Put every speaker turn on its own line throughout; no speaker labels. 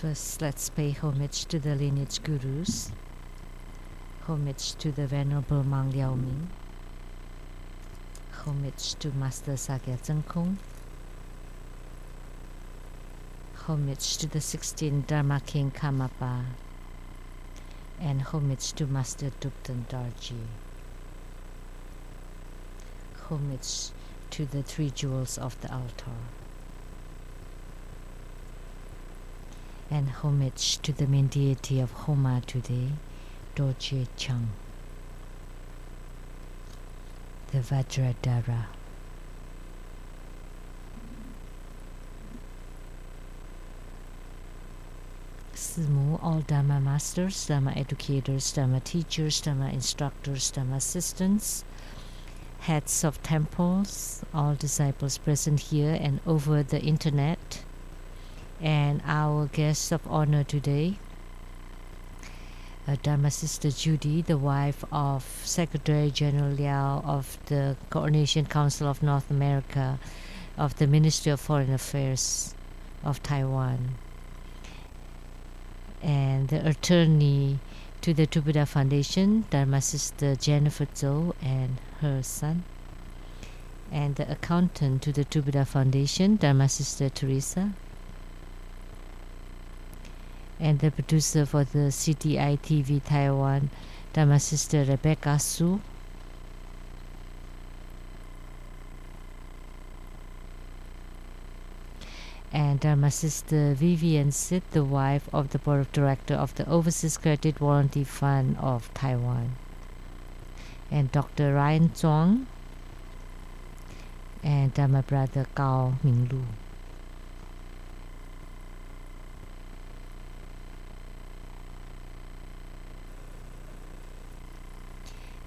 First, let's pay homage to the lineage gurus. Homage to the Venerable Mang Liao Ming. Homage to Master Sakya Zengkong. Homage to the 16th Dharma King Karmapa. And homage to Master Dukten Darji. Homage to the 3 jewels of the altar. And homage to the main deity of Homa today, Dorje Chang, the Vajradhara. Simu, all Dharma masters, Dharma educators, Dharma teachers, Dharma instructors, Dharma assistants, heads of temples, all disciples present here and over the internet, and our guest of honor today, Dharma Sister Judy, the wife of Secretary General Liao of the Coordination Council of North America of the Ministry of Foreign Affairs of Taiwan, and the attorney to the True Buddha Foundation, Dharma Sister Jennifer Zhou and her son, and the accountant to the True Buddha Foundation, Dharma Sister Teresa, and the producer for the CTI TV Taiwan, Dharma Sister Rebecca Su, and Dharma Sister Vivian Sid, the wife of the Board of Directors of the Overseas Credit Warranty Fund of Taiwan, and Dr. Ryan Zhuang, and Dharma Brother Gao Minglu.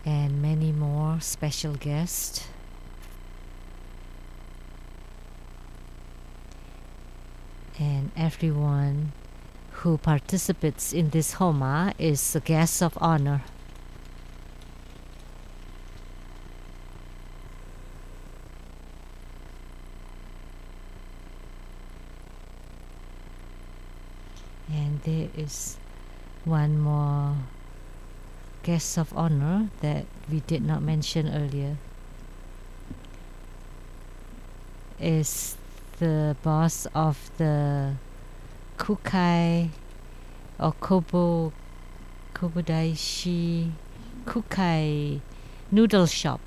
And many more special guests. And everyone who participates in this Homa is a guest of honor. And there is one more guest of honor that we did not mention earlier, is the boss of the Kukai or Kobodaishi Kukai noodle shop,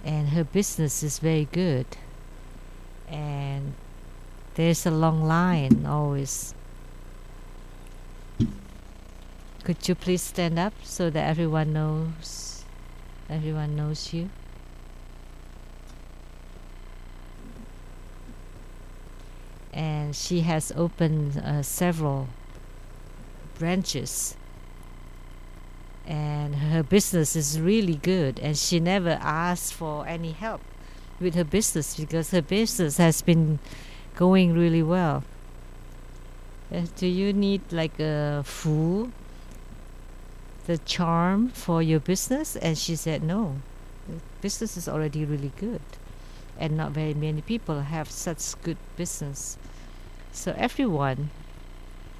and her business is very good, and there's a long line always. Could you please stand up so that everyone knows you? And she has opened several branches, and her business is really good, and she never asks for any help with her business because her business has been going really well. Do you need like a fu, the charm for your business? And she said no, the business is already really good, and not very many people have such good business. So everyone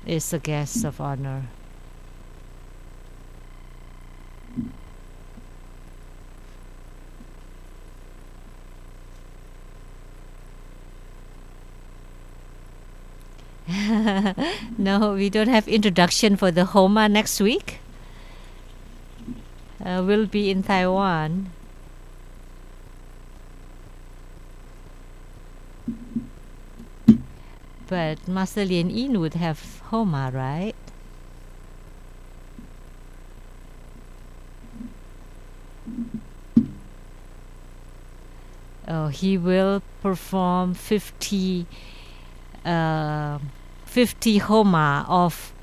is a guest of honor. No, we don't have introduction for the Homa next week. We'll be in Taiwan. But Master Lien Yin would have Homa, right? Oh, he will perform 50 Homa of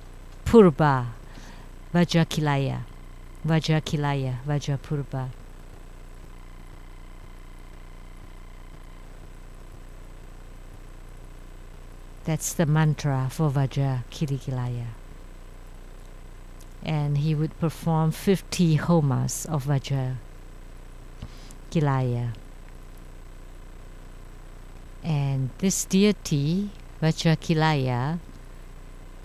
Purba, Vajrakilaya, Vajrapurba. That's the mantra for Vajrakilaya. And he would perform 50 Homas of Vajrakilaya. And this deity, Vajrakilaya,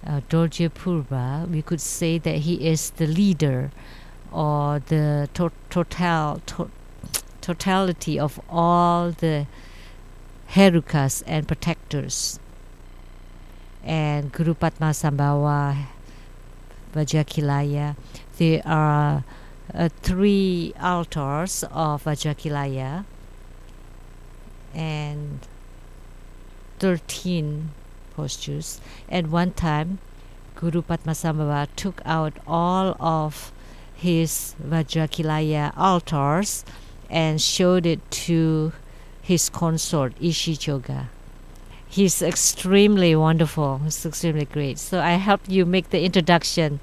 Dorje Purva, we could say that he is the leader or the totality of all the Herukas and protectors. And Guru Padmasambhava, Vajrakilaya, there are 3 altars of Vajrakilaya and 13 postures. At one time, Guru Padmasambhava took out all of his Vajrakilaya altars and showed it to his consort, Ishichoga. He's extremely wonderful. He's extremely great. So I helped you make the introduction.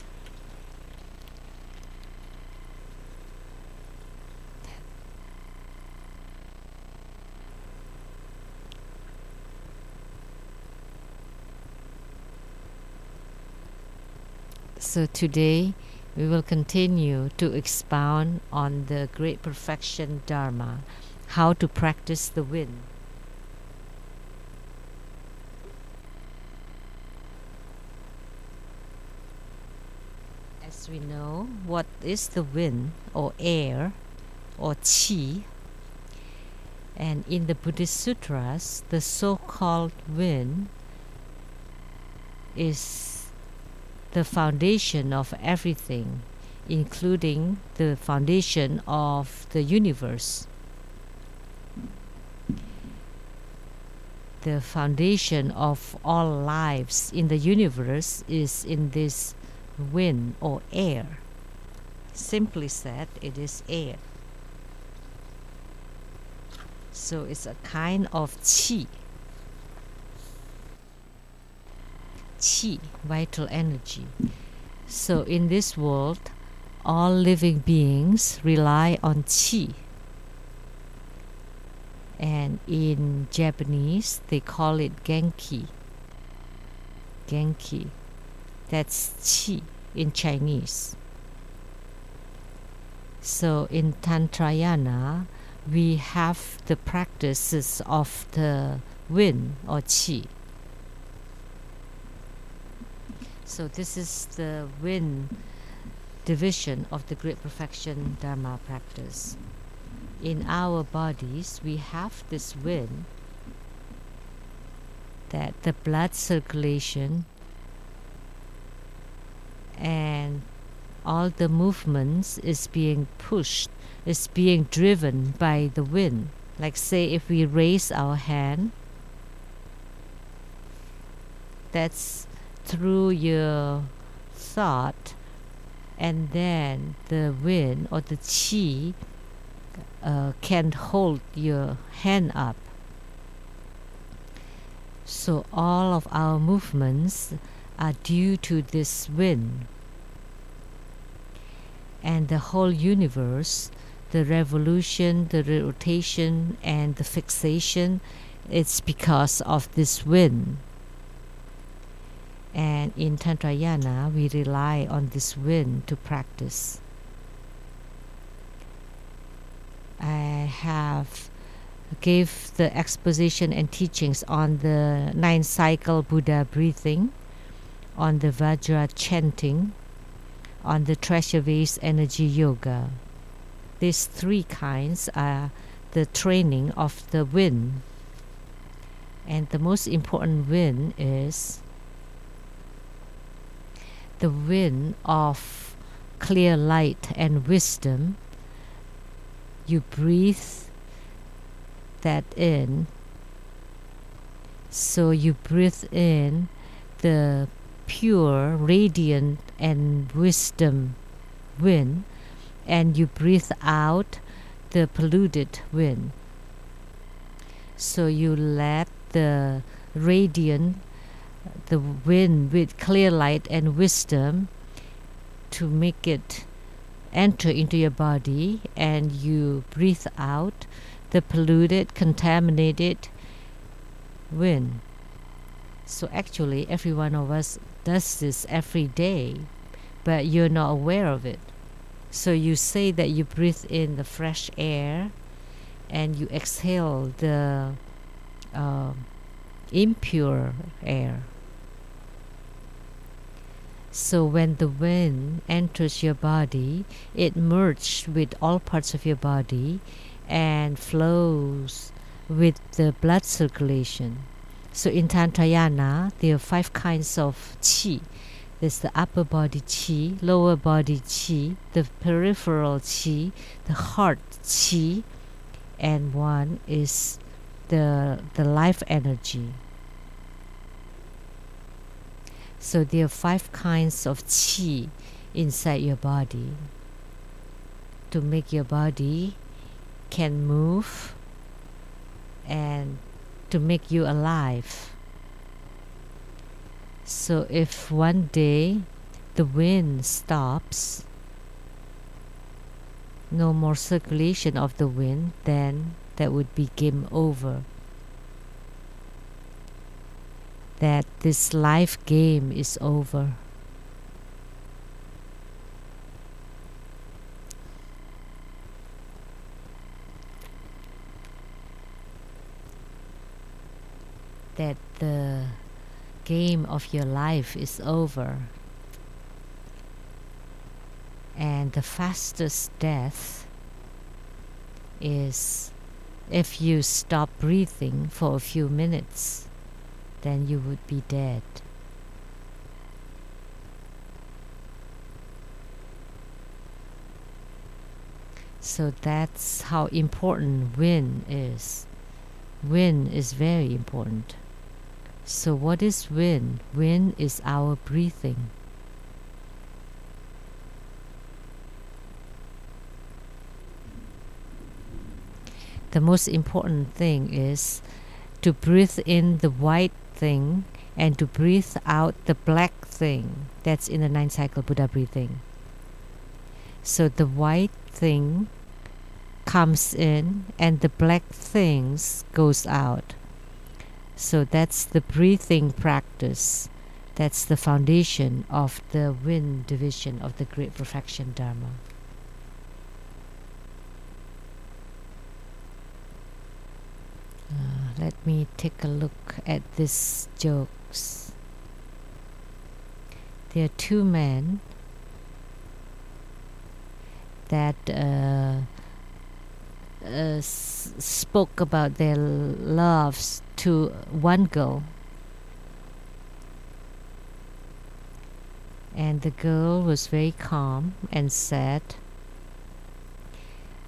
So today we will continue to expound on the Great Perfection Dharma, how to practice the wind. As we know, what is the wind or air or qi? And in the Buddhist sutras, the so-called wind is the foundation of everything, including the foundation of the universe. The foundation of all lives in the universe is in this wind or air. Simply said, it is air. So it's a kind of qi. Qi, vital energy. So in this world, all living beings rely on qi. And in Japanese, they call it genki. Genki. That's qi in Chinese. So in Tantrayana, we have the practices of the wind or qi. So this is the wind division of the Great Perfection Dharma practice. In our bodies, we have this wind that the blood circulation and all the movements is being pushed, is being driven by the wind. Like say if we raise our hand, that's through your thought, and then the wind or the qi can hold your hand up. So all of our movements are due to this wind. And the whole universe, the revolution, the rotation, and the fixation, it's because of this wind. And in Tantrayana, we rely on this wind to practice. I gave the exposition and teachings on the 9-cycle Buddha breathing, on the Vajra chanting, on the treasure vase energy yoga. These 3 kinds are the training of the wind. And the most important wind is the wind of clear light and wisdom. You breathe that in. So you breathe in the pure, radiant, and wisdom wind, and you breathe out the polluted wind. So you let the radiant, the wind with clear light and wisdom, to make it enter into your body, and you breathe out the polluted, contaminated wind. So actually every one of us does this every day, but you're not aware of it. So you say that you breathe in the fresh air and you exhale the impure air. So when the wind enters your body, it merges with all parts of your body and flows with the blood circulation. So in Tantrayana, there are 5 kinds of qi. There's the upper body qi, lower body qi, the peripheral qi, the heart qi, and one is the life energy. So there are 5 kinds of qi inside your body to make your body can move and to make you alive. So if one day the wind stops, no more circulation of the wind, then that would be game over. That this life game is over. That the game of your life is over. And the fastest death is if you stop breathing for a few minutes, then you would be dead. So that's how important wind is. Wind is very important. So what is wind? Wind is our breathing. The most important thing is to breathe in the white thing and to breathe out the black thing. That's in the 9th cycle Buddha breathing. So the white thing comes in and the black things goes out. So that's the breathing practice. That's the foundation of the wind division of the Great Perfection Dharma. Let me take a look at these jokes. There are 2 men that spoke about their loves to one girl. And the girl was very calm and said,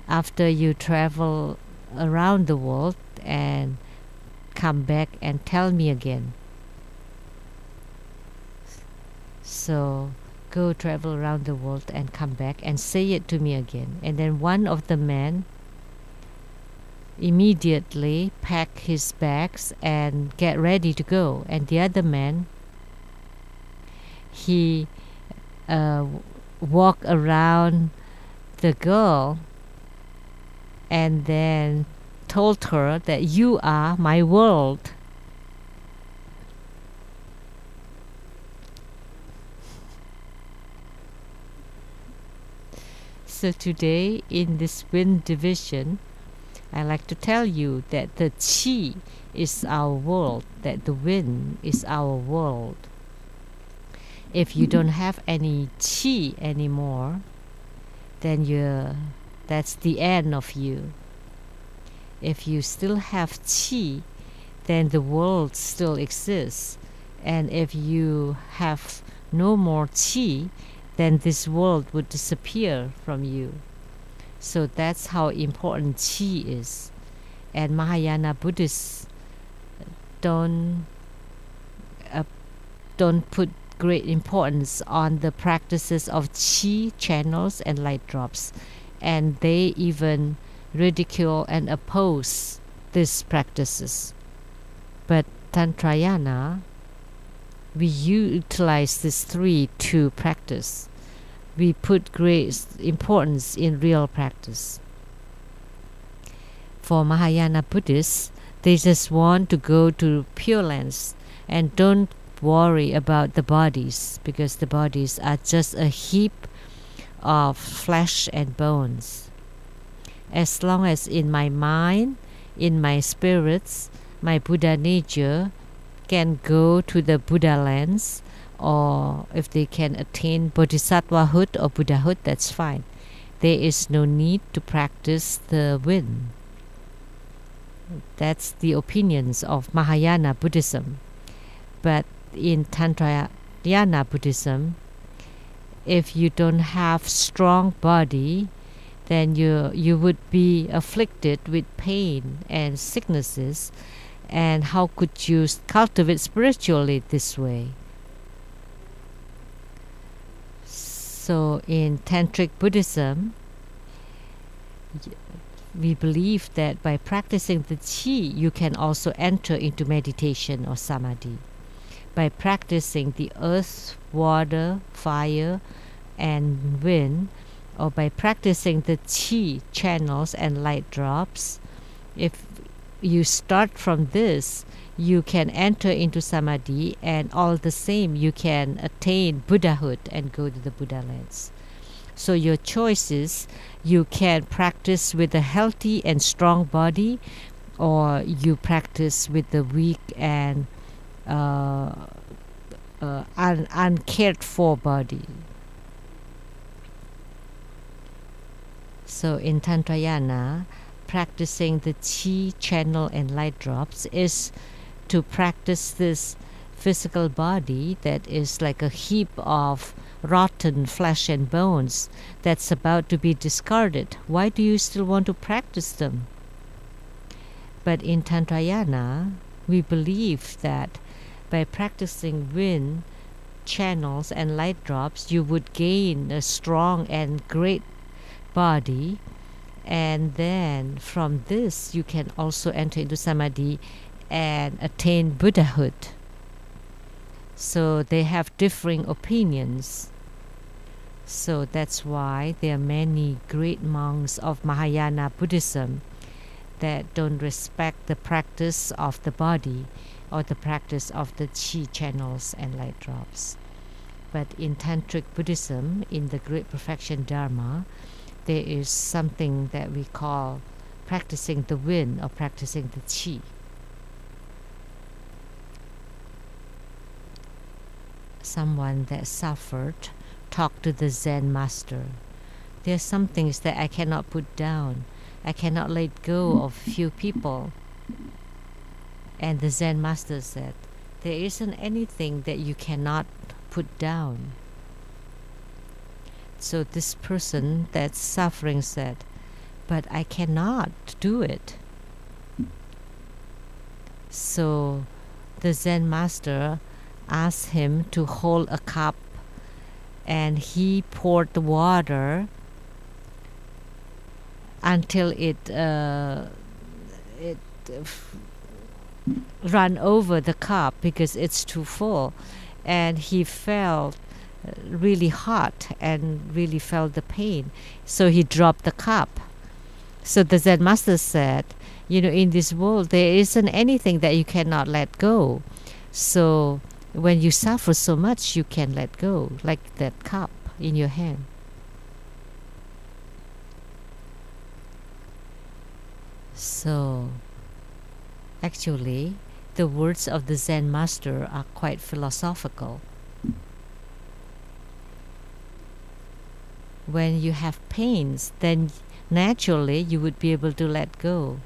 after you travel around the world and come back and tell me again. So go travel around the world and come back and say it to me again. And then one of the men immediately pack his bags and get ready to go. And the other man, he walk around the girl and then told her that you are my world. So today in this wind division, I like to tell you that the qi is our world, that the wind is our world. If you don't have any qi anymore, then that's the end of you. If you still have qi, then the world still exists. And if you have no more qi, then this world would disappear from you. So that's how important qi is. And Mahayana Buddhists don't put great importance on the practices of qi channels and light drops. And they even ridicule and oppose these practices. But Tantrayana, we utilize these 3 to practice. We put great importance in real practice. For Mahayana Buddhists, they just want to go to Pure Lands and don't worry about the bodies, because the bodies are just a heap of flesh and bones. As long as in my mind, in my spirits, my Buddha nature can go to the Buddha lands, or if they can attain bodhisattvahood or Buddhahood, that's fine. There is no need to practice the wind. That's the opinions of Mahayana Buddhism. But in Tantrayana Buddhism, if you don't have strong body, then you would be afflicted with pain and sicknesses. And how could you cultivate spiritually this way? So in Tantric Buddhism, we believe that by practicing the qi, you can also enter into meditation or samadhi. By practicing the earth, water, fire, and wind, or by practicing the qi channels and light drops, if you start from this, you can enter into samadhi, and all the same you can attain Buddhahood and go to the Buddha lands. So your choices, you can practice with a healthy and strong body, or you practice with the weak and uncared for body. So in Tantrayana, practicing the qi channel and light drops is to practice this physical body that is like a heap of rotten flesh and bones that's about to be discarded. Why do you still want to practice them? But in Tantrayana, we believe that by practicing wind channels and light drops, you would gain a strong and great body, and then from this you can also enter into samadhi and attain Buddhahood. So they have differing opinions. So that's why there are many great monks of Mahayana Buddhism that don't respect the practice of the body or the practice of the qi channels and light drops. But in Tantric Buddhism, in the Great Perfection Dharma, there is something that we call practicing the wind or practicing the qi. Someone that suffered talked to the Zen master. There are some things that I cannot put down. I cannot let go of few people. And the Zen master said, there isn't anything that you cannot put down. So this person that's suffering said, but I cannot do it. So the Zen master asked him to hold a cup, and he poured the water until it run over the cup because it's too full, and he felt really hot and really felt the pain, so he dropped the cup. So the Zen master said, in this world there isn't anything that you cannot let go. So when you suffer so much, you can let go, like that cup in your hand. So actually, the words of the Zen master are quite philosophical. When you have pains, then naturally you would be able to let go.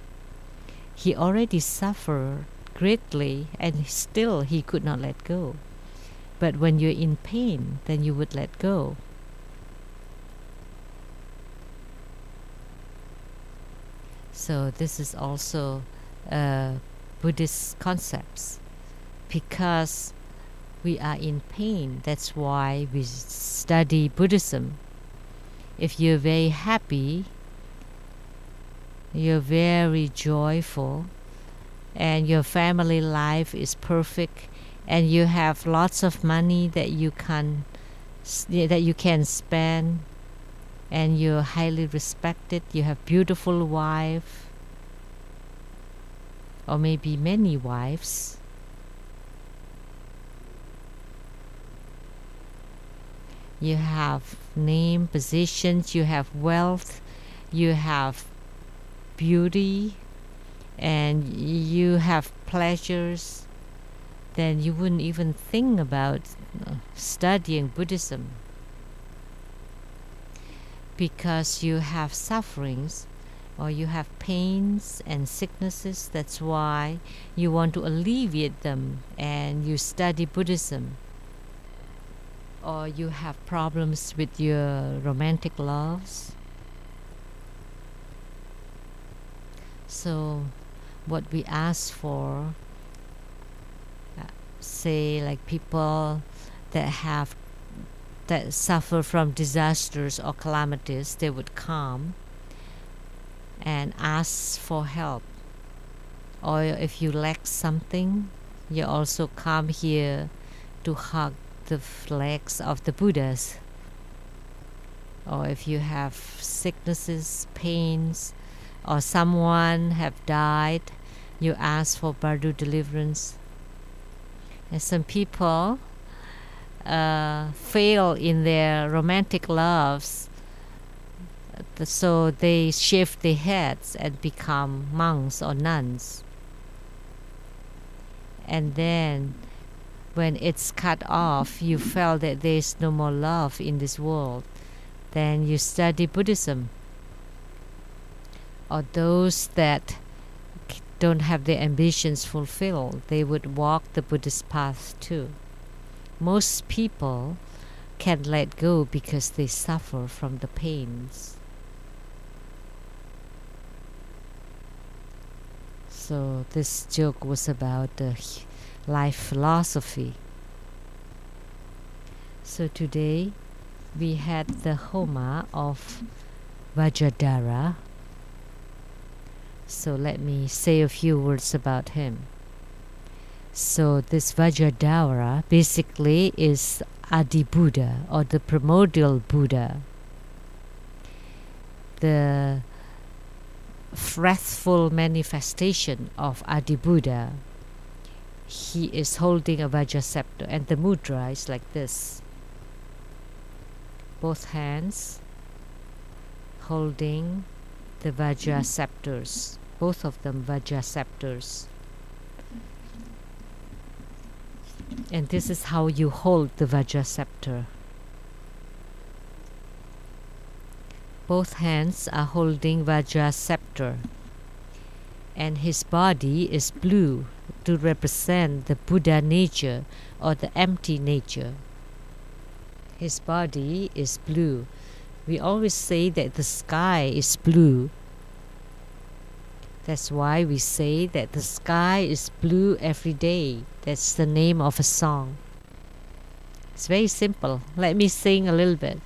He already suffered greatly, and still he could not let go. But when you're in pain, then you would let go. So this is also Buddhist concepts. Because we are in pain, that's why we study Buddhism. If you're very happy, you're very joyful, and your family life is perfect, and you have lots of money that you can spend, and you're highly respected, you have beautiful wife, or maybe many wives, you have name, positions, you have wealth, you have beauty, and you have pleasures, then you wouldn't even think about studying Buddhism. Because you have sufferings or you have pains and sicknesses, that's why you want to alleviate them and you study Buddhism. Or you have problems with your romantic loves. So what we ask for, say like people that suffer from disasters or calamities, they would come and ask for help. Or if you lack something, you also come here to hug the legs of the Buddhas. Or if you have sicknesses, pains, or someone have died, you ask for Bardu deliverance. And some people fail in their romantic loves, so they shave their heads and become monks or nuns. And then when it's cut off, you feel that there's no more love in this world, then you study Buddhism. Or those that don't have their ambitions fulfilled, they would walk the Buddhist path too. Most people can let go because they suffer from the pains. So this joke was about the life philosophy. So today we had the Homa of Vajradhara. So let me say a few words about him. So this Vajradhara basically is Adi Buddha, or the primordial Buddha. The wrathful manifestation of Adi Buddha. He is holding a Vajra scepter, and the mudra is like this. Both hands holding the Vajra scepters, both of them Vajra scepters. And this is how you hold the Vajra scepter. Both hands are holding Vajra scepter, and his body is blue to represent the Buddha nature or the empty nature. His body is blue. We always say that the sky is blue. That's why we say that the sky is blue every day. That's the name of a song. It's very simple. Let me sing a little bit.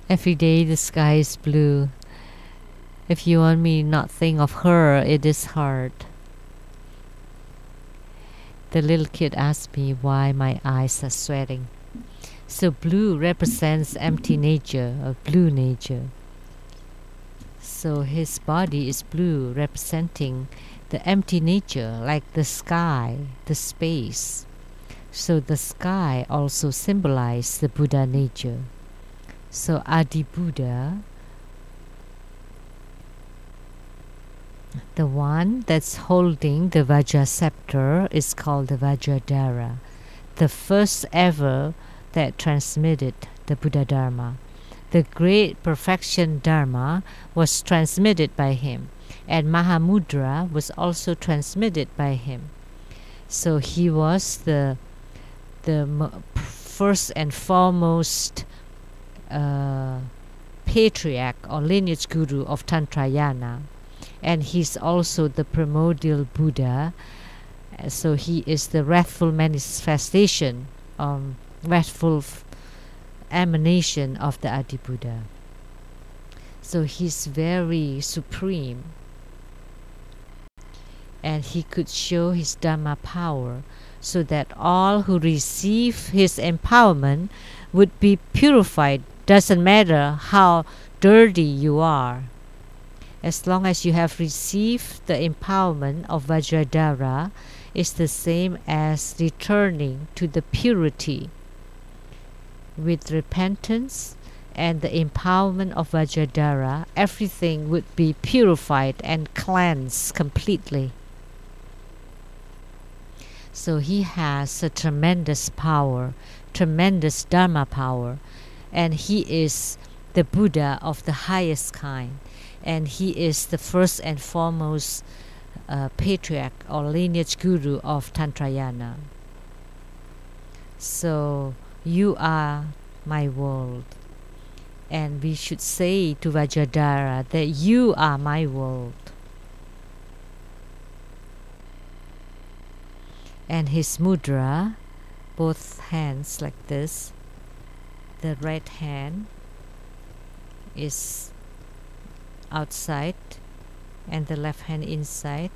Every day the sky is blue. If you want me not think of her, it is hard. The little kid asked me why my eyes are sweating. So blue represents empty nature or blue nature. So his body is blue, representing the empty nature, like the sky, the space. So the sky also symbolizes the Buddha nature. So Adi Buddha, the one that's holding the Vajra scepter, is called the Vajradhara, the first ever that transmitted the Buddha Dharma. The great perfection Dharma was transmitted by him, and Mahamudra was also transmitted by him. So he was the first and foremost patriarch or lineage guru of Tantrayana, and he's also the primordial Buddha. So he is the wrathful manifestation, wrathful emanation of the Adi Buddha. So he's very supreme, and he could show his Dharma power so that all who receive his empowerment would be purified. Doesn't matter how dirty you are. As long as you have received the empowerment of Vajradhara, it's the same as returning to the purity. With repentance and the empowerment of Vajradhara, everything would be purified and cleansed completely. So he has a tremendous power, tremendous Dharma power, and he is the Buddha of the highest kind, and he is the first and foremost patriarch or lineage guru of Tantrayana. So you are my world, and we should say to Vajradhara that you are my world. And his mudra, both hands like this, the right hand is outside and the left hand inside.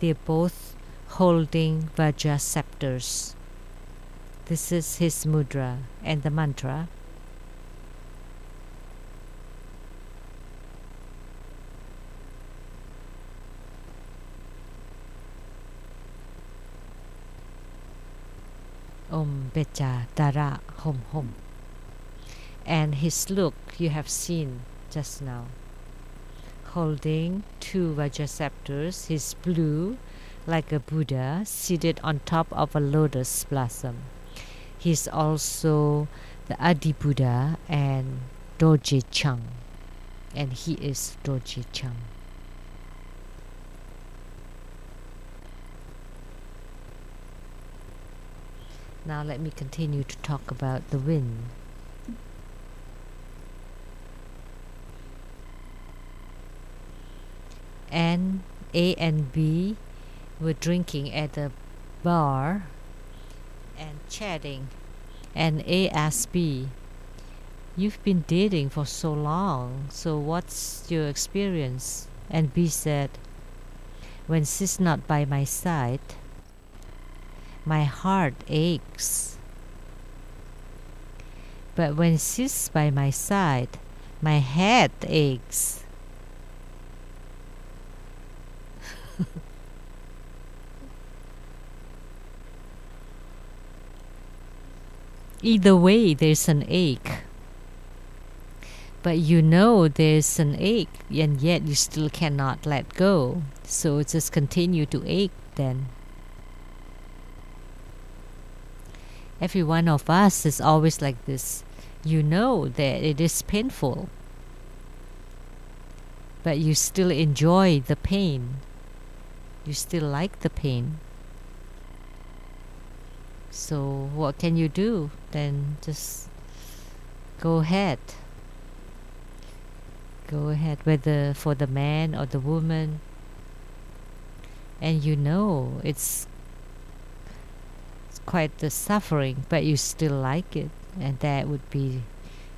They're both holding Vajra scepters. This is his mudra and the mantra. Om Becha Dara Hom Hom. And his look you have seen just now. Holding two Vajra scepters, he's blue like a Buddha seated on top of a lotus blossom. He's also the Adi Buddha and Dorje Chang, and he is Dorje Chang. Now let me continue to talk about the wind. And A and B were drinking at a bar and chatting, and A asked B, "You've been dating for so long, so what's your experience?" And B said, "When she's not by my side, my heart aches. But when she's by my side, my head aches." Either way, there's an ache. But you know there's an ache, and yet you still cannot let go. So just continue to ache then. Every one of us is always like this. You know that it is painful, but you still enjoy the pain. You still like the pain. So what can you do? Then just go ahead. Go ahead, whether for the man or the woman. And you know it's quite the suffering, but you still like it. And that would be,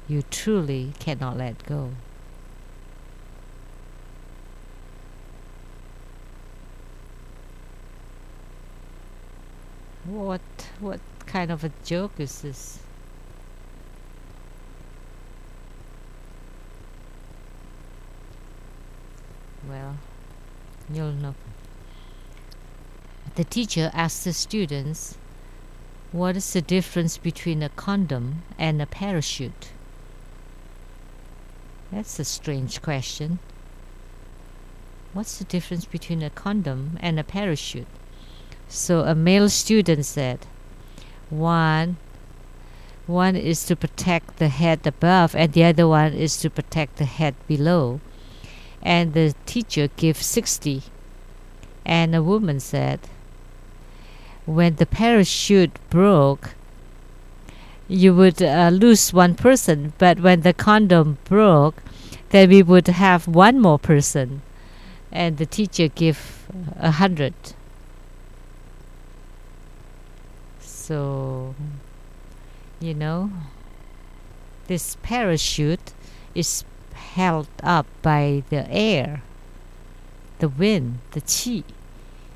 you truly cannot let go. What kind of a joke is this? Well, you'll know. The teacher asked the students, "What is the difference between a condom and a parachute?" That's a strange question. What's the difference between a condom and a parachute? So a male student said, one is to protect the head above, and the other one is to protect the head below. And the teacher gave 60. And a woman said, when the parachute broke, you would lose one person, but when the condom broke, then we would have one more person, and the teacher give 100. So, you know, this parachute is held up by the air, the wind, the qi.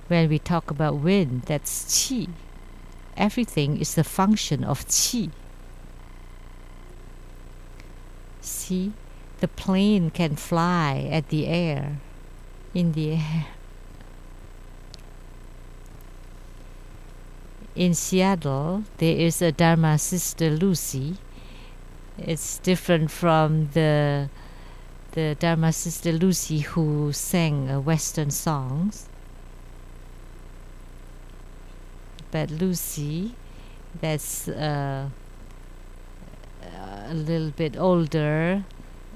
When we talk about wind, that's qi. Everything is a function of qi. See, the plane can fly at the air, in the air. In Seattle, there is a Dharma Sister Lucy. It's different from the Dharma Sister Lucy who sang Western songs. But Lucy, that's a little bit older,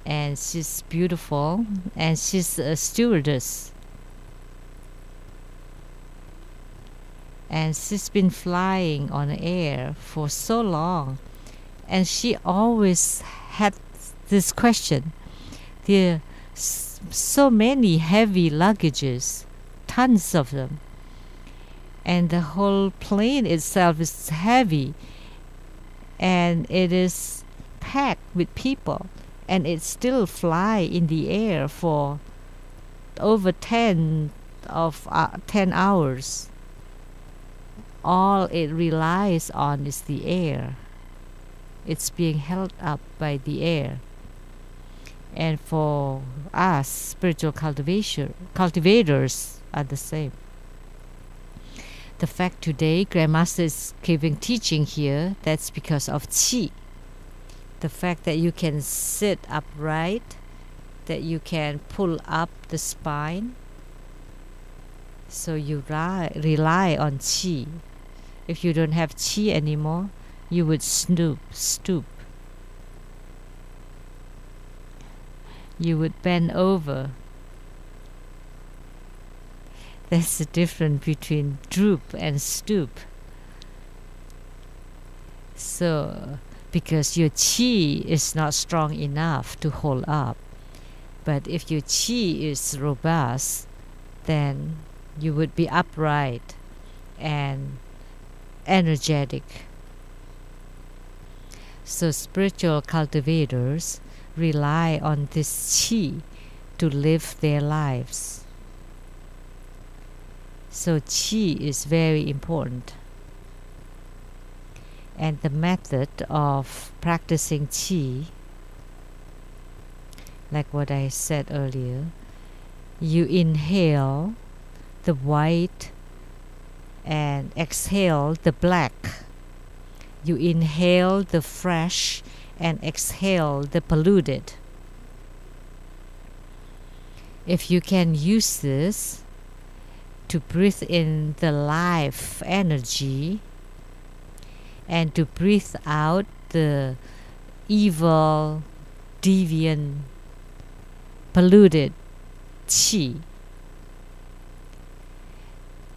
and she's beautiful, and she's a stewardess. And she's been flying on air for so long, and she always had this question. There are so many heavy luggages, tons of them, and the whole plane itself is heavy, and it is packed with people, and it still fly in the air for over 10 hours. All it relies on is the air. It's being held up by the air. And for us, spiritual cultivators are the same. The fact today Grandmaster is giving teaching here, that's because of qi. The fact that you can sit upright, that you can pull up the spine, so you rely on qi. If you don't have qi anymore, you would stoop. You would bend over. That's the difference between droop and stoop. So, because your qi is not strong enough to hold up. But if your qi is robust, then you would be upright and energetic. So spiritual cultivators rely on this qi to live their lives. So qi is very important. And the method of practicing qi, like what I said earlier, you inhale the white and exhale the black. You inhale the fresh and exhale the polluted. If you can use this to breathe in the life energy and to breathe out the evil, deviant, polluted qi,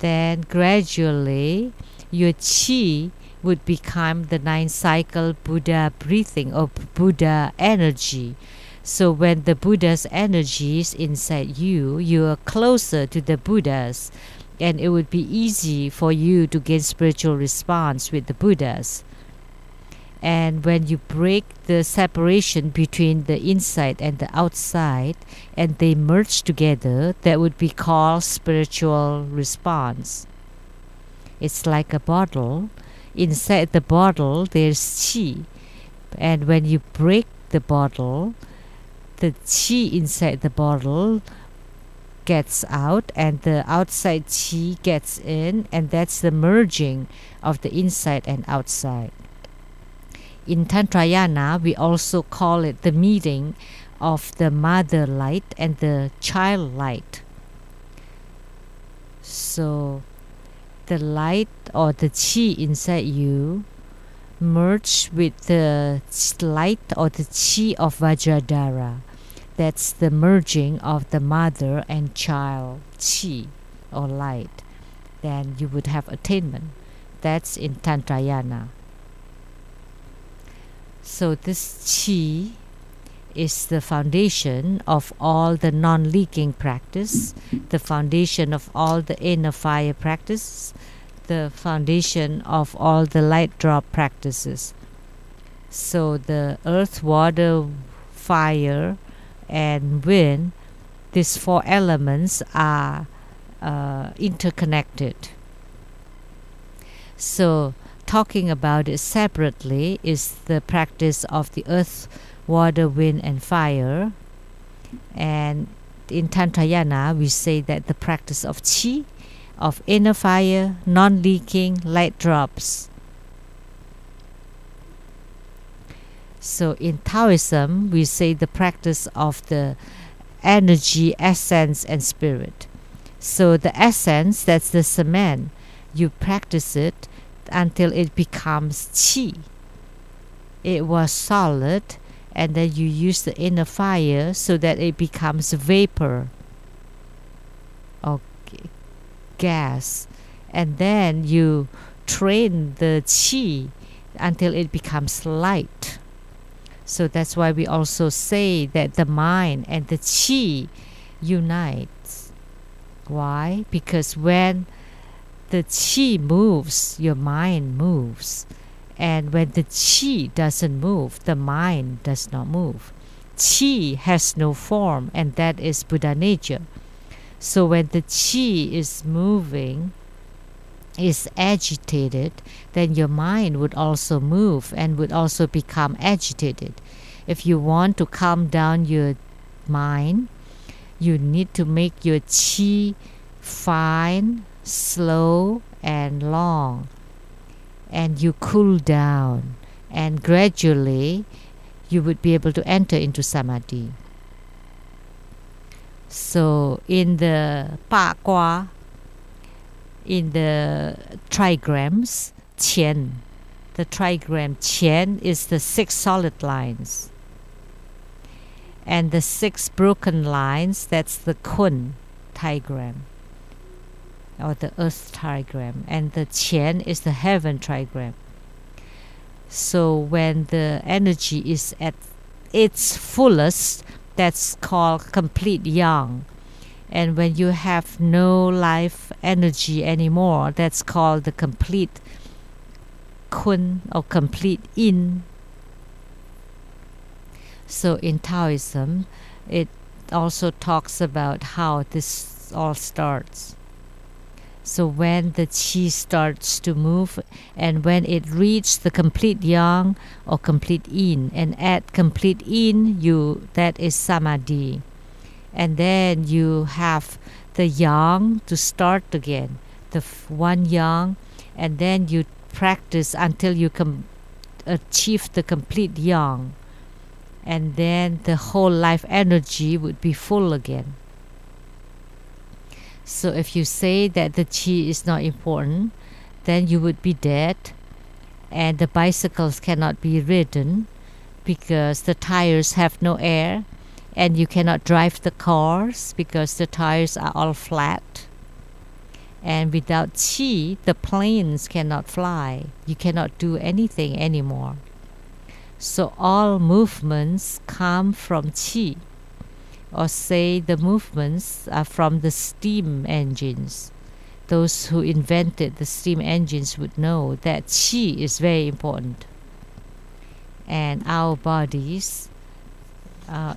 then gradually your qi would become the 9-cycle Buddha breathing or Buddha energy. So when the Buddha's energy is inside you, you are closer to the Buddhas, and it would be easy for you to gain spiritual response with the Buddhas. And when you break the separation between the inside and the outside, and they merge together, that would be called spiritual response. It's like a bottle. Inside the bottle, there's qi. And when you break the bottle, the qi inside the bottle gets out, and the outside qi gets in, and that's the merging of the inside and outside. In Tantrayana, we also call it the meeting of the mother light and the child light. So the light or the qi inside you merge with the light or the qi of Vajradhara. That's the merging of the mother and child qi or light. Then you would have attainment. That's in Tantrayana. So this qi is the foundation of all the non-leaking practice, the foundation of all the inner fire practice, the foundation of all the light drop practices. So the earth, water, fire, and wind, these four elements are interconnected. So talking about it separately is the practice of the earth, water, wind, and fire. And in Tantrayana, we say that the practice of qi, of inner fire, non-leaking, light drops. So in Taoism, we say the practice of the energy, essence, and spirit. So the essence, that's the cement, you practice it until it becomes qi. It was solid, and then you use the inner fire so that it becomes vapor or gas. And then you train the qi until it becomes light. So that's why we also say that the mind and the qi unites. Why? Because when the qi moves, your mind moves. And when the qi doesn't move, the mind does not move. Qi has no form, and that is Buddha nature. So when the qi is moving, is agitated, then your mind would also move and would also become agitated. If you want to calm down your mind, you need to make your qi fine, slow, and long. And you cool down, and gradually you would be able to enter into samadhi. So in the Pa Kwa, in the trigrams, Qian, the trigram Qian is the 6 solid lines. And the 6 broken lines, that's the Kun trigram, or the earth trigram. And the Qian is the heaven trigram. So when the energy is at its fullest, that's called complete yang. And when you have no life energy anymore, that's called the complete kun, or complete yin. So in Taoism, it also talks about how this all starts. So when the qi starts to move, and when it reaches the complete yang or complete yin, and at complete yin, that is samadhi. And then you have the yang to start again, the one yang, and then you practice until you achieve the complete yang. And then the whole life energy would be full again. So if you say that the qi is not important, then you would be dead, and the bicycles cannot be ridden because the tires have no air, and you cannot drive the cars because the tires are all flat. And without qi, the planes cannot fly. You cannot do anything anymore. So all movements come from qi. Or say the movements are from the steam engines. Those who invented the steam engines would know that qi is very important. And our bodies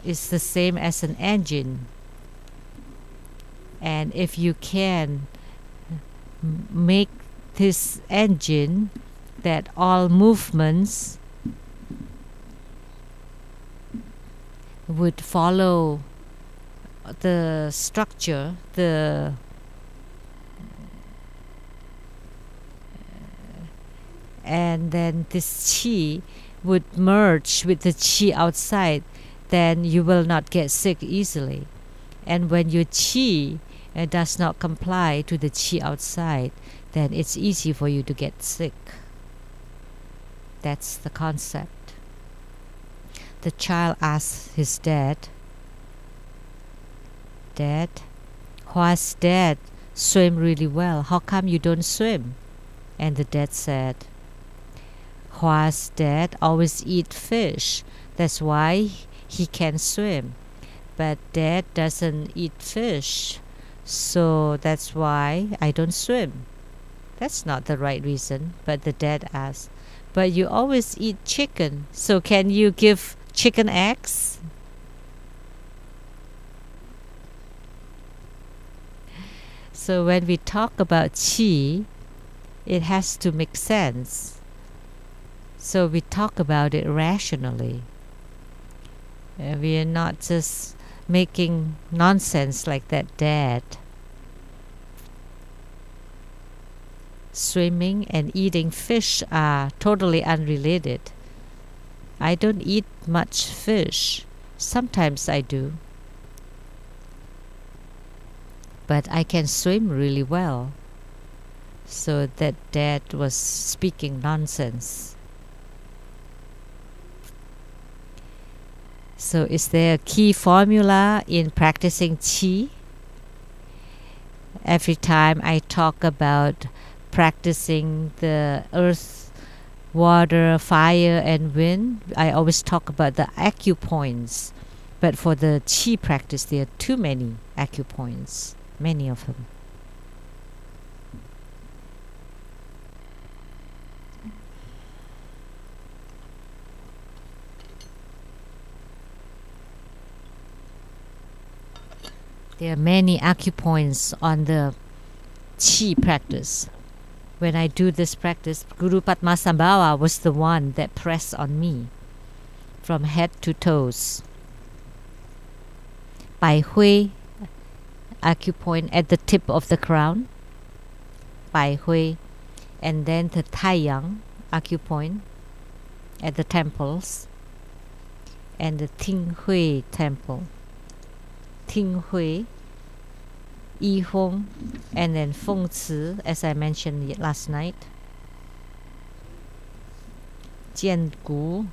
is the same as an engine. And if you can make this engine that all movements would follow the structure, and then this qi would merge with the qi outside, then you will not get sick easily. And when your qi does not comply to the qi outside, then it's easy for you to get sick. That's the concept. The child asks his dad, "Dad, why's Dad swim really well? How come you don't swim?" And the dad said, Horse Dad always eat fish. That's why he can swim. But Dad doesn't eat fish. So that's why I don't swim. That's not the right reason. But the dad asked, but you always eat chicken. So can you give chicken eggs? So when we talk about qi, it has to make sense. So we talk about it rationally. We are not just making nonsense like that dad. Swimming and eating fish are totally unrelated. I don't eat much fish. Sometimes I do. But I can swim really well. So that dad was speaking nonsense. So is there a key formula in practicing qi? Every time I talk about practicing the earth, water, fire, and wind, I always talk about the acupoints. But for the qi practice, there are too many acupoints, many of them. There are many acupoints on the qi practice. When I do this practice, Guru Padmasambhava was the one that pressed on me from head to toes. Bai Hui, acupoint at the tip of the crown. Bai Hui. And then the Taiyang, acupoint at the temples. And the Ting Hui temple. Ting Hui, Yi Hong, and then Feng Ci, as I mentioned last night. Jian Gu,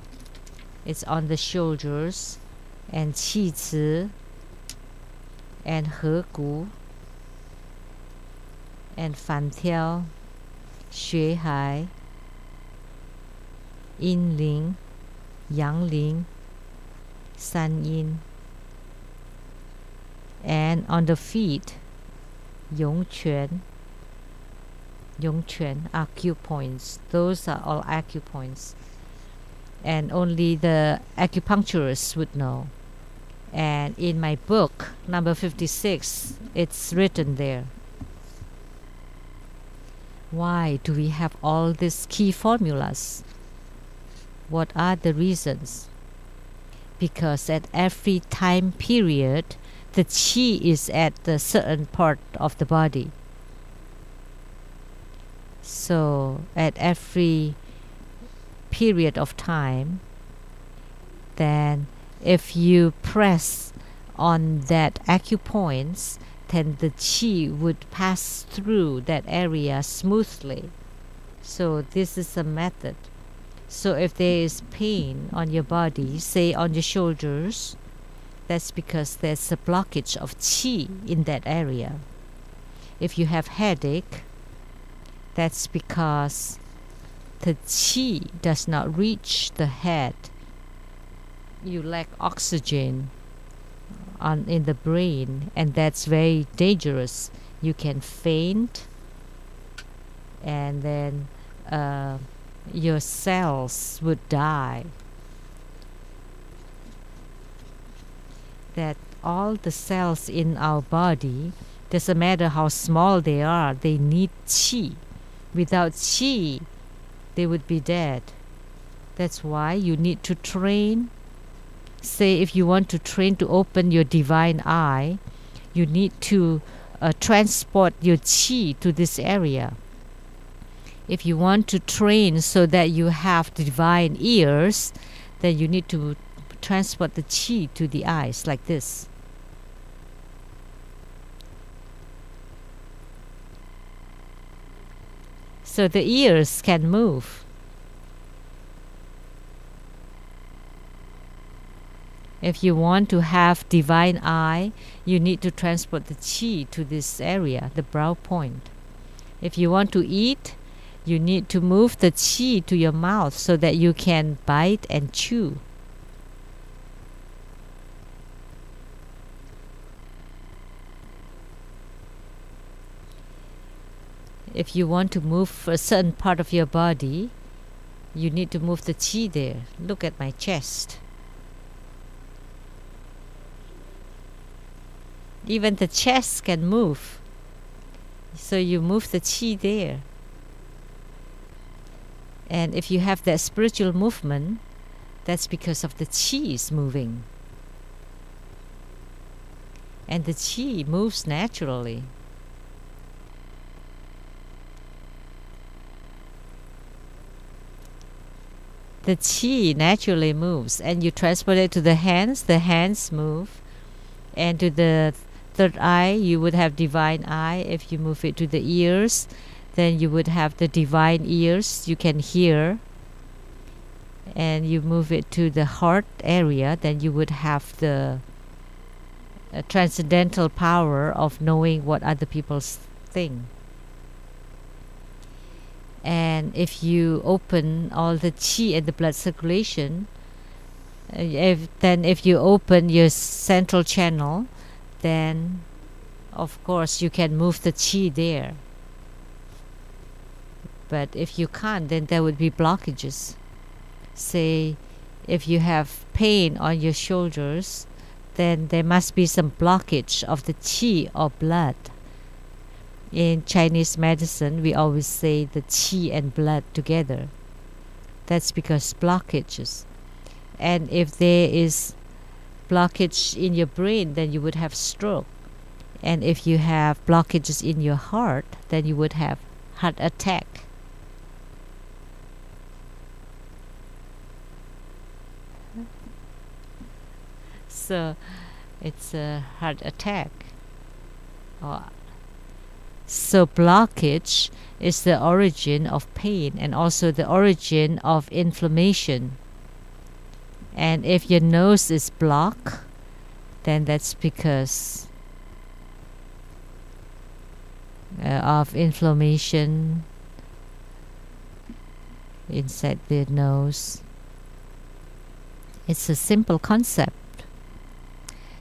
it's on the shoulders, and Qi Ci, and He Gu, and Fan Tiao, Xue Hai, Yin Ling, Yang Ling, San Yin. And on the feet, Yongquan, acupoints. Those are all acupoints. And only the acupuncturists would know. And in my book, number 56, it's written there. Why do we have all these key formulas? What are the reasons? Because at every time period, the qi is at a certain part of the body. So at every period of time, then if you press on that acupoints, then the qi would pass through that area smoothly. So this is a method. So if there is pain on your body, say on your shoulders, that's because there's a blockage of qi in that area. If you have headache, that's because the qi does not reach the head. You lack oxygen in the brain, and that's very dangerous. You can faint, and then your cells would die. That all the cells in our body, doesn't matter how small they are, they need qi. Without qi, they would be dead. That's why you need to train. Say if you want to train to open your divine eye, you need to transport your qi to this area. If you want to train so that you have divine ears, then you need to transport the qi to the eyes like this. So the ears can move. If you want to have divine eye, you need to transport the qi to this area, the brow point. If you want to eat, You need to move the qi to your mouth so that you can bite and chew. If you want to move a certain part of your body, you need to move the qi there. Look at my chest. Even the chest can move. So you move the qi there. And if you have that spiritual movement, that's because of the qi is moving. And the qi moves naturally. The qi naturally moves, and you transport it to the hands move. And to the third eye, you would have divine eye. If you move it to the ears, then you would have the divine ears, you can hear. And you move it to the heart area, then you would have the transcendental power of knowing what other people think. And if you open all the qi and the blood circulation, if you open your central channel, then of course you can move the qi there. But if you can't, then there would be blockages. Say, if you have pain on your shoulders, then there must be some blockage of the qi or blood. In Chinese medicine, we always say the qi and blood together. That's because blockages. And if there is blockage in your brain, then you would have stroke. And if you have blockages in your heart, then you would have heart attack. So it's a heart attack. So blockage is the origin of pain and also the origin of inflammation. And if your nose is blocked, then that's because of inflammation inside the nose. It's a simple concept.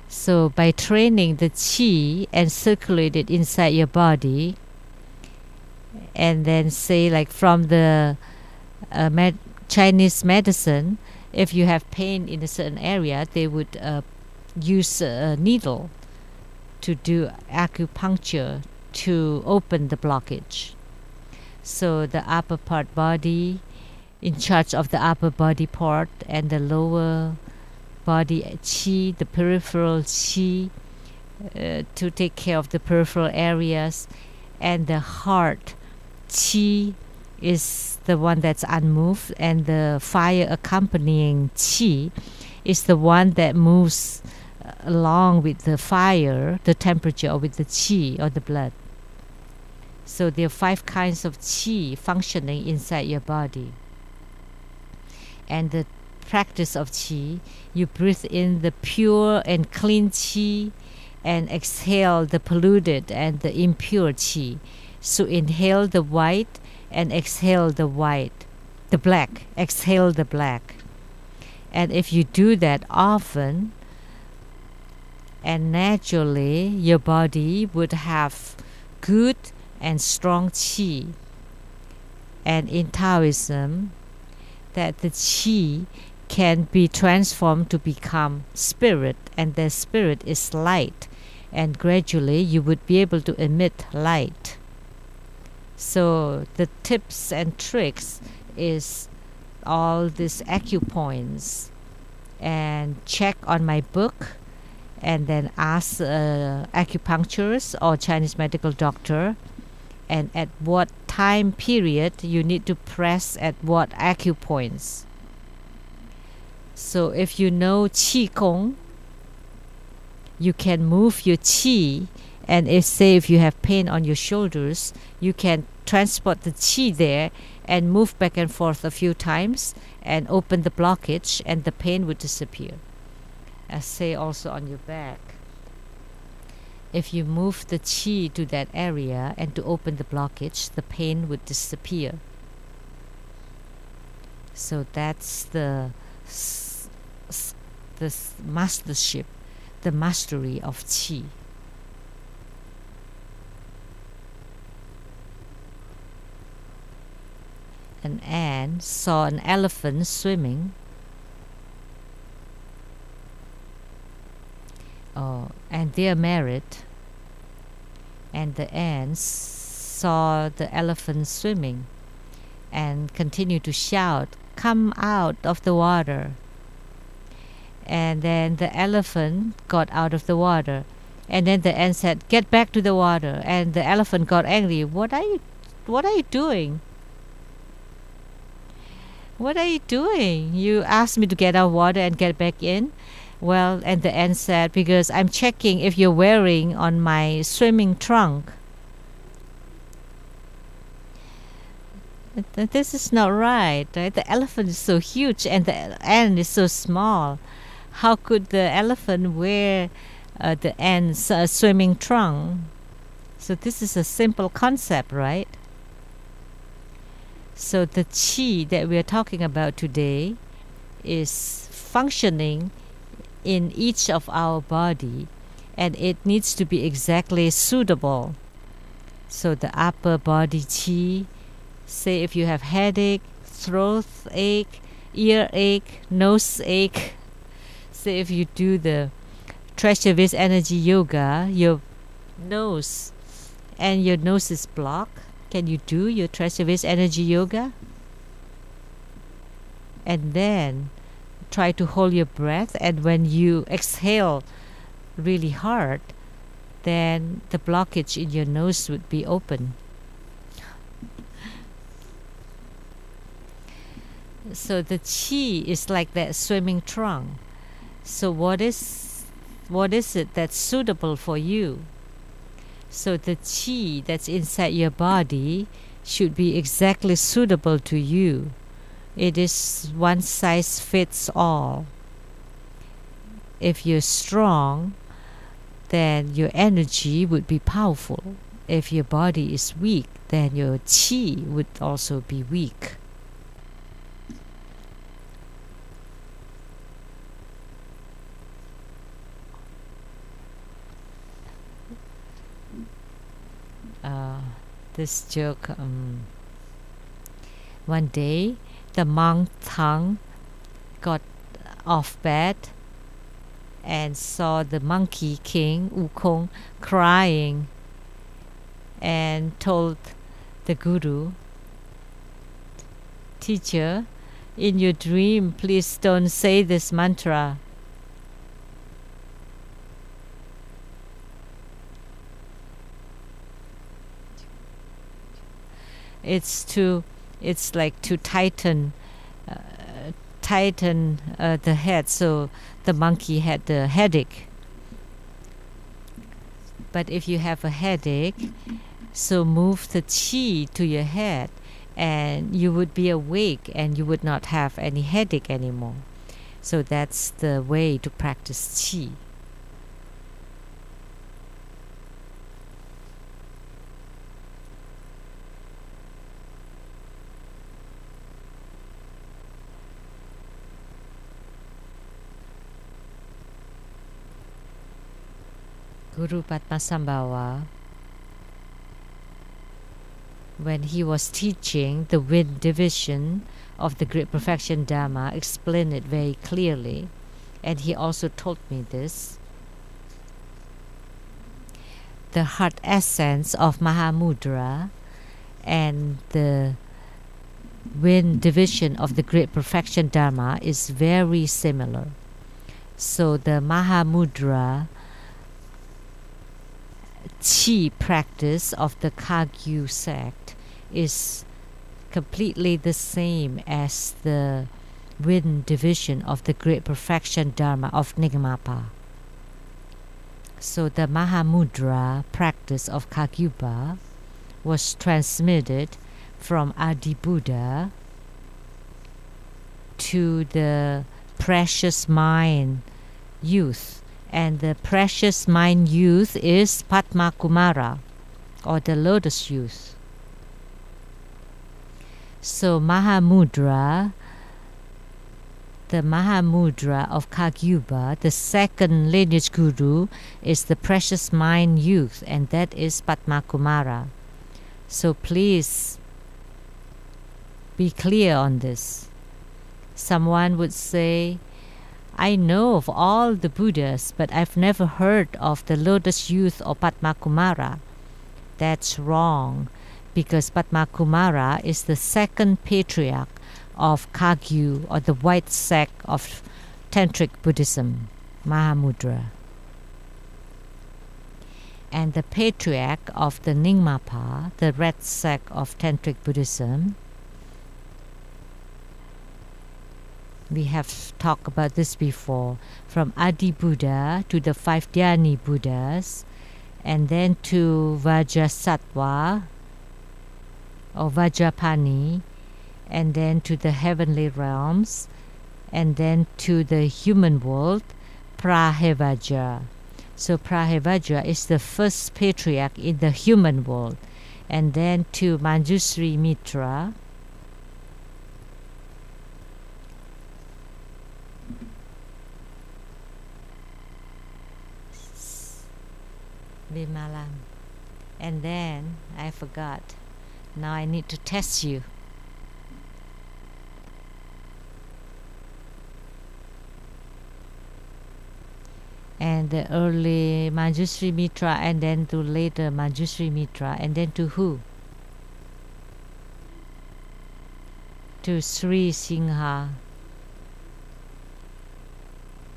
So by training the qi and circulate it inside your body, and then say like from the Chinese medicine, if you have pain in a certain area, they would use a needle to do acupuncture to open the blockage. So the upper part body, in charge of the upper body part, and the lower body qi, the peripheral qi, to take care of the peripheral areas. And the heart qi is the one that's unmoved, and the fire accompanying qi is the one that moves along with the fire, the temperature, or with the qi or the blood. So there are 5 kinds of qi functioning inside your body. And the practice of qi, you breathe in the pure and clean qi and exhale the polluted and the impure qi. So inhale the white and exhale the black, exhale the black. And if you do that often, and naturally your body would have good and strong qi. And in Taoism, that the qi can be transformed to become spirit, and the spirit is light, and gradually you would be able to emit light. So the tips and tricks is all these acupoints, and check on my book, and then ask acupuncturist or Chinese medical doctor, and at what time period you need to press at what acupoints. So if you know qi gong, you can move your qi, and if you have pain on your shoulders, you can transport the qi there and move back and forth a few times and open the blockage, and the pain would disappear. As say also on your back, if you move the qi to that area and to open the blockage, the pain would disappear. So that's the mastership, the mastery of qi. An ant saw an elephant swimming. And they are married. And the ants saw the elephant swimming and continued to shout, "Come out of the water." And then the elephant got out of the water. And then the ant said, "Get back to the water." And the elephant got angry. What are you doing? What are you doing? You asked me to get out of water and get back in? Well, and the ant said, "Because I'm checking if you're wearing on my swimming trunk." This is not right, right? The elephant is so huge and the ant is so small. How could the elephant wear the ant's swimming trunk? So this is a simple concept, right? So the qi that we are talking about today is functioning in each of our body, and it needs to be exactly suitable. So the upper body qi, say if you have headache, throat ache, ear ache, nose ache, say if you do the treasure with energy yoga, your nose is blocked. Can you do your treasure with energy yoga? And then try to hold your breath, and when you exhale really hard, then the blockage in your nose would be open. So the qi is like that swimming trunk. So what is it that's suitable for you? So the qi that's inside your body should be exactly suitable to you. It is one size fits all. If you're strong, then your energy would be powerful. If your body is weak, then your qi would also be weak. This joke, one day the monk Tang got off bed and saw the monkey king Wukong crying, and told the guru, "Teacher, in your dream, please don't say this mantra." It's like to tighten the head, so the monkey had the headache. But if you have a headache, so move the qi to your head, and you would be awake and you would not have any headache anymore. So that's the way to practice qi. Guru Padmasambhava, when he was teaching the wind division of the Great Perfection Dharma, explained it very clearly, and he also told me this. The heart essence of Mahamudra and the wind division of the Great Perfection Dharma is very similar. So the Mahamudra qi practice of the Kagyu sect is completely the same as the wind division of the Great Perfection Dharma of Nyingmapa. So the Mahamudra practice of Kagyupa was transmitted from Adi Buddha to the precious mind youth. And the precious mind youth is Padma Kumara, or the lotus youth. So Mahamudra the Mahamudra of Kagyuba, the second lineage guru, is the precious mind youth, and that is Padmakumara. So please be clear on this. Someone would say, I know of all the Buddhas, but I've never heard of the lotus youth or Padmakumara. That's wrong, because Padmakumara is the second patriarch of Kagyu, or the white sect of Tantric Buddhism, Mahamudra. And the patriarch of the Nyingmapa, the red sect of Tantric Buddhism, we have talked about this before, from Adi Buddha to the 5 Dhyani Buddhas, and then to Vajrasattva or Vajrapani, and then to the heavenly realms, and then to the human world, Prahevajra. So Prahevajra is the first patriarch in the human world, and then to Manjusri Mitra, Vimalam, and then I forgot. Now I need to test you. And the early Manjusri Mitra, and then to later Manjusri Mitra, and then to who? To Sri Singha,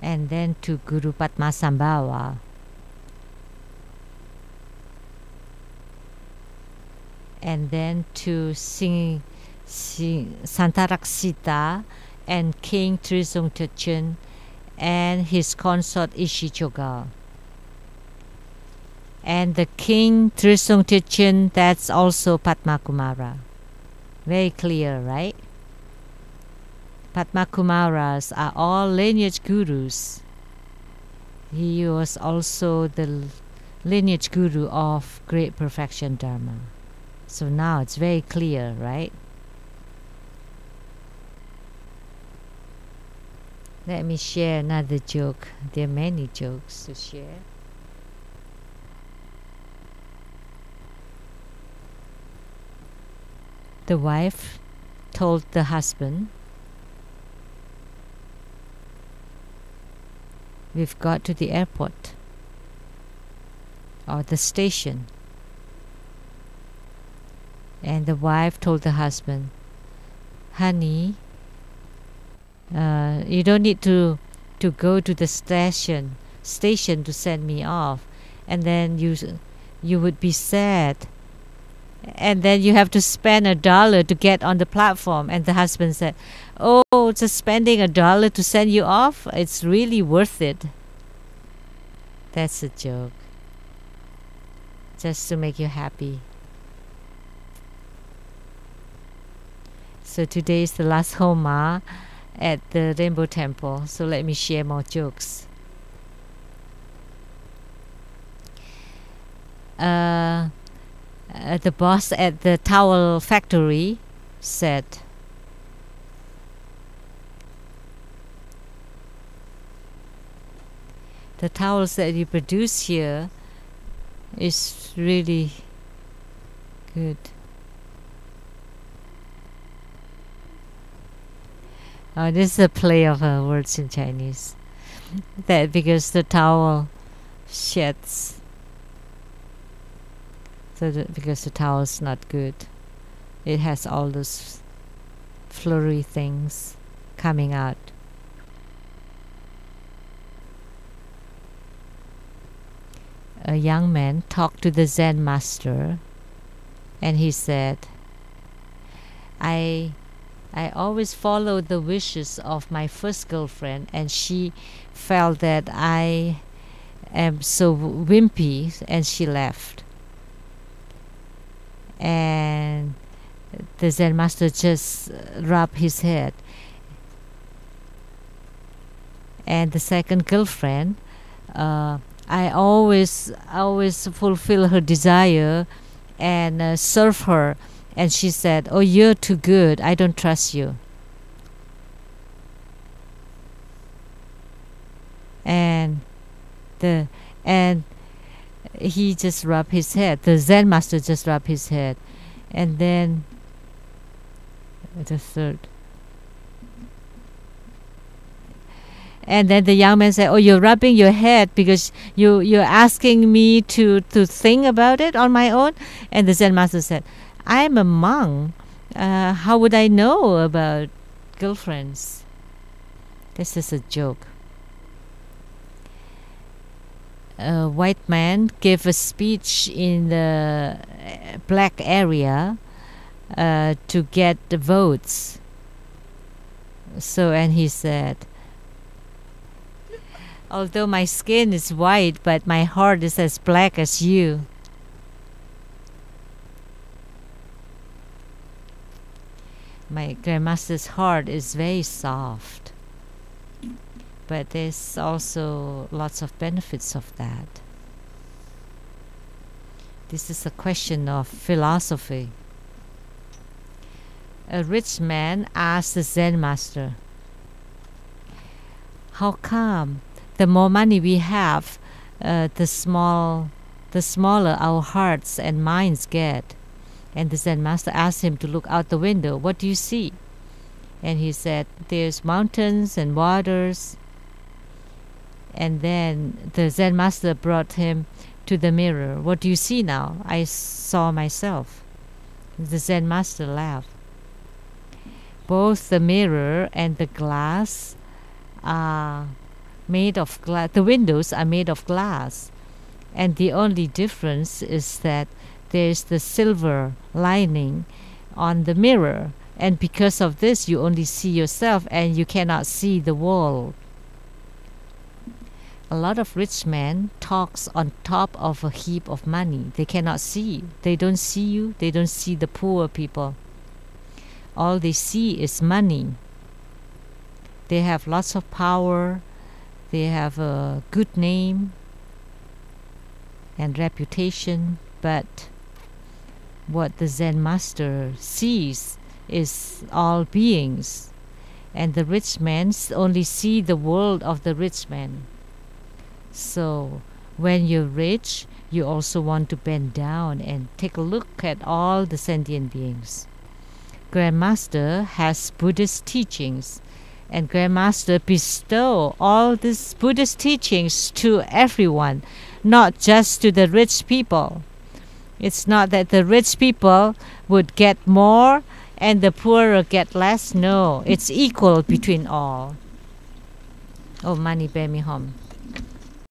and then to Guru Padmasambhava, and then to Santaraksita and King Trisong Tchen and his consort Ishichogal. And the King Trisong Tchen, that's also Padmakumara. Very clear, right? Padmakumaras are all lineage gurus. He was also the lineage guru of Great Perfection Dharma. So now it's very clear, right? Let me share another joke. There are many jokes to share. The wife told the husband, we've got to the airport or the station. And the wife told the husband, honey, you don't need to go to the station to send me off, and then you would be sad, and then you have to spend $1 to get on the platform. And the husband said, oh, just spending $1 to send you off, it's really worth it. That's a joke, just to make you happy. So today is the last Homa at the Rainbow Temple, so let me share more jokes. The boss at the towel factory said, the towels that you produce here is really good. This is a play of words in Chinese. That because the towel sheds, because the towel is not good, it has all those flurry things coming out. A young man talked to the Zen master, and he said, I always followed the wishes of my first girlfriend, and she felt that I am so wimpy, and she left. And the Zen master just rubbed his head. And the second girlfriend, I always fulfill her desire and serve her. And she said, oh, you're too good, I don't trust you. And he just rubbed his head. The Zen master just rubbed his head. And then the third. And then the young man said, "Oh, you're rubbing your head because you're asking me to think about it on my own." And the Zen master said, "I'm a monk. How would I know about girlfriends?" This is a joke. A white man gave a speech in the black area to get the votes. So, and he said, "Although my skin is white, but my heart is as black as you." My grandmaster's heart is very soft. But there's also lots of benefits of that. This is a question of philosophy. A rich man asked the Zen master, "How come the more money we have, the smaller our hearts and minds get?" And the Zen master asked him to look out the window. "What do you see?" And he said, "There's mountains and waters." And then the Zen master brought him to the mirror. "What do you see now?" "I saw myself." The Zen master laughed. Both the mirror and the glass are made of glass. The windows are made of glass. And the only difference is that there's the silver lining on the mirror. And because of this, you only see yourself and you cannot see the world. A lot of rich men talks on top of a heap of money. They cannot see. They don't see you. They don't see the poor people. All they see is money. They have lots of power. They have a good name and reputation. But what the Zen master sees is all beings. And the rich men only see the world of the rich man. So when you're rich, you also want to bend down and take a look at all the sentient beings. Grandmaster has Buddhist teachings, and Grandmaster bestow all these Buddhist teachings to everyone, not just to the rich people. It's not that the rich people would get more and the poorer get less. No, it's equal between all. Oh, money bear me home.